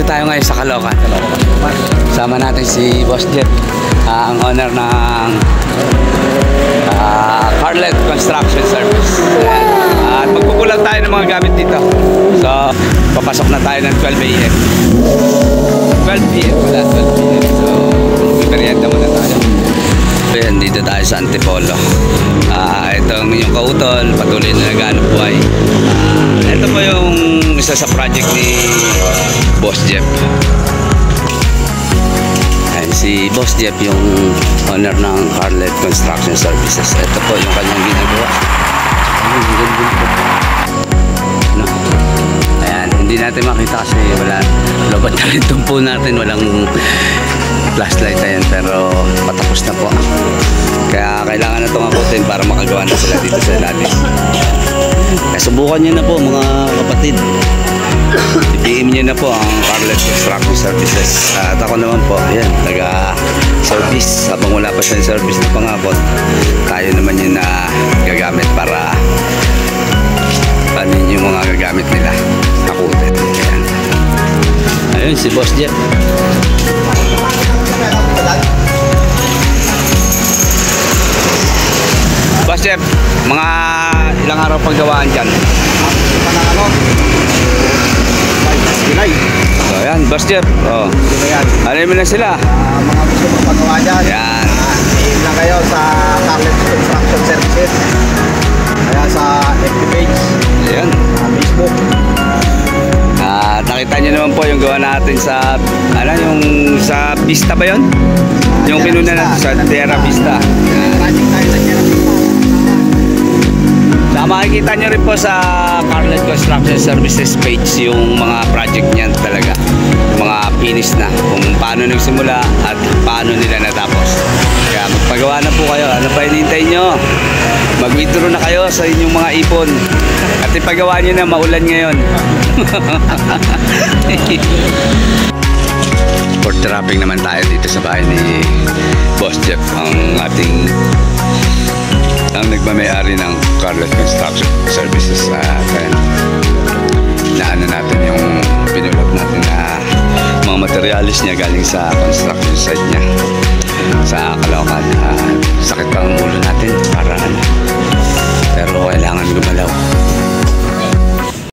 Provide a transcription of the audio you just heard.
tayo ngayon sa Caloocan. Sama natin si Boss Jeff, ang owner ng Carlet Construction Service. At magkukulang tayo ng mga gamit dito. So, papasok na tayo ng 12 AM. 12 PM wala, 12 PM. So, merienda muna tayo. Ayan, dito tayo sa Antipolo. Ito ang inyong kautol, patuloy na naghanap buhay. Ito po yung isa sa project ni Boss Jeff. Ayan, si Boss Jeff yung owner ng Carlet Construction Services. Ito po yung kanyang ginagawa. No. Ayan, hindi natin makita kasi wala, lobat na rin tumpo natin, walang flashlight. Ayan, pero patapos na po. Kaya kailangan na itong akutin para makagawa na sila dito sa ilalim. Kaya subukan nyo na po mga kapatid. I-PM nyo na po ang Carlet Construction Services. At ako naman po, ayan, taga-service. Habang wala pa siyang service na pangabot, tayo naman yun na gagamit para panin yung mga gagamit nila. Akutin. Ayan. Ayun, si Boss Jeff. Boss Jeff, mga ilang araw paggawaan dyan? So yan, Boss Jeff. Oh. Ano mo na sila? Mga gusto mong pagawa dyan. Yan. I-email lang kayo sa Carlet Construction Services. Kaya sa FB page. Ayan. Facebook. At nakita nyo naman po yung gawa natin sa, ano, yung sa Vista ba yun? Yung kinuna natin sa Terra Vista. Project tayo sa Terra Vista. Makikita nyo rin po sa Carlet Construction Services page yung mga project niyan talaga, mga finish na, kung paano nagsimula at paano nila natapos. Kaya magpagawa na po kayo. Ano pa hinihintay nyo? Mag-withdraw na kayo sa inyong mga ipon at ipagawa nyo na, maulan ngayon. For trapping naman tayo dito sa bahay ni Boss Jeff, ang ating nagmamayari ng Carlet Construction Services. Kaya naano natin yung pinulot natin na mga materialis niya galing sa construction site niya sa Caloocan. Sakit pa ang ulo natin para ano, pero kailangan gumalaw.